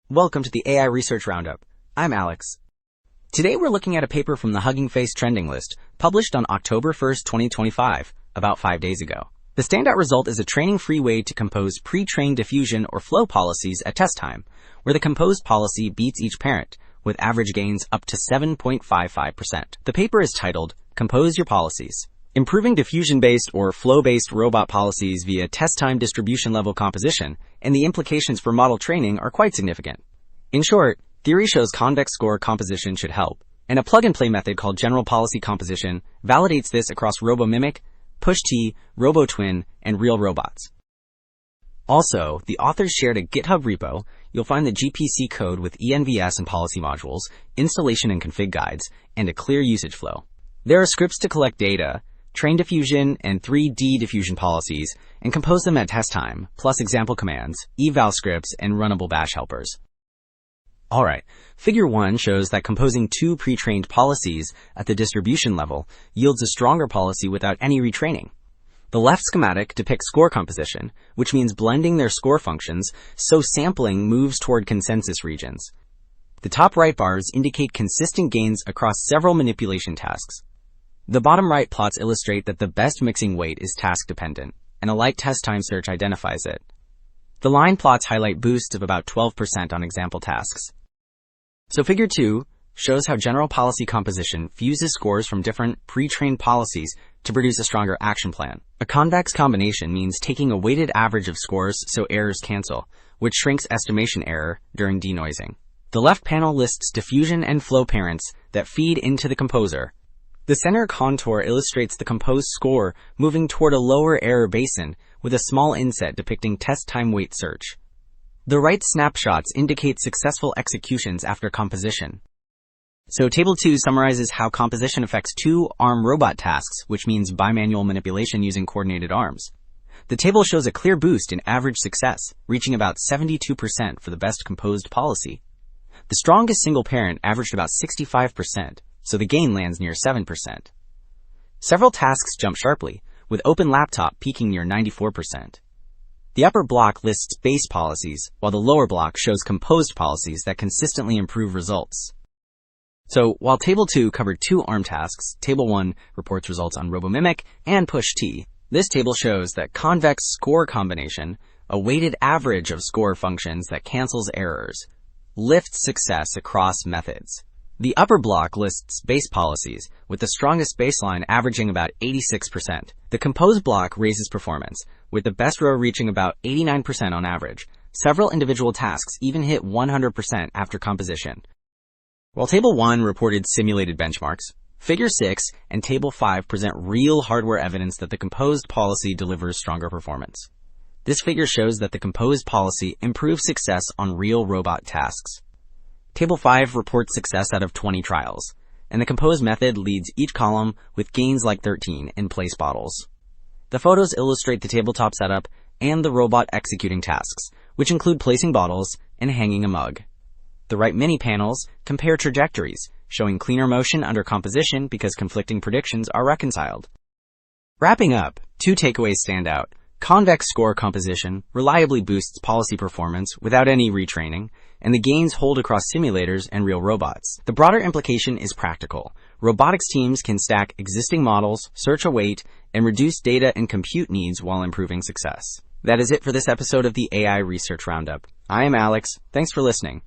Welcome to the AI Research Roundup. I'm Alex. Today we're looking at a paper from the Hugging Face trending list, published on October 1st, 2025, about 5 days ago. The standout result is a training-free way to compose pre-trained diffusion or flow policies at test time, where the composed policy beats each parent, with average gains up to 7.55%. The paper is titled, Compose Your Policies. Improving diffusion-based or flow-based robot policies via test-time distribution-level composition and the implications for model training are quite significant. In short, theory shows convex score composition should help, and a plug-and-play method called general policy composition validates this across RoboMimic, PushT, RoboTwin, and real robots. Also, the authors shared a GitHub repo. You'll find the GPC code with ENVS and policy modules, installation and config guides, and a clear usage flow. There are scripts to collect data, train diffusion and 3D diffusion policies, and compose them at test time, plus example commands, eval scripts, and runnable bash helpers. Alright, Figure 1 shows that composing two pre-trained policies at the distribution level yields a stronger policy without any retraining. The left schematic depicts score composition, which means blending their score functions so sampling moves toward consensus regions. The top right bars indicate consistent gains across several manipulation tasks. The bottom right plots illustrate that the best mixing weight is task-dependent, and a light test time search identifies it. The line plots highlight boosts of about 12% on example tasks. So Figure 2 shows how general policy composition fuses scores from different pre-trained policies to produce a stronger action plan. A convex combination means taking a weighted average of scores so errors cancel, which shrinks estimation error during denoising. The left panel lists diffusion and flow parents that feed into the composer. The center contour illustrates the composed score moving toward a lower error basin with a small inset depicting test time weight search. The right snapshots indicate successful executions after composition. So Table 2 summarizes how composition affects two arm robot tasks, which means bimanual manipulation using coordinated arms. The table shows a clear boost in average success, reaching about 72% for the best composed policy. The strongest single parent averaged about 65%. So the gain lands near 7%. Several tasks jump sharply, with open laptop peaking near 94%. The upper block lists base policies, while the lower block shows composed policies that consistently improve results. So, while Table 2 covered two ARM tasks, Table 1 reports results on RoboMimic and PushT. This table shows that convex score combination, a weighted average of score functions that cancels errors, lifts success across methods. The upper block lists base policies, with the strongest baseline averaging about 86%. The composed block raises performance, with the best row reaching about 89% on average. Several individual tasks even hit 100% after composition. While Table 1 reported simulated benchmarks, Figure 6 and Table 5 present real hardware evidence that the composed policy delivers stronger performance. This figure shows that the composed policy improves success on real robot tasks. Table 5 reports success out of 20 trials, and the composed method leads each column with gains like 13 in place bottles. The photos illustrate the tabletop setup and the robot executing tasks, which include placing bottles and hanging a mug. The right mini panels compare trajectories, showing cleaner motion under composition because conflicting predictions are reconciled. Wrapping up, two takeaways stand out. Convex score composition reliably boosts policy performance without any retraining, and the gains hold across simulators and real robots. The broader implication is practical. Robotics teams can stack existing models, search a weight, and reduce data and compute needs while improving success. That is it for this episode of the AI Research Roundup. I am Alex. Thanks for listening.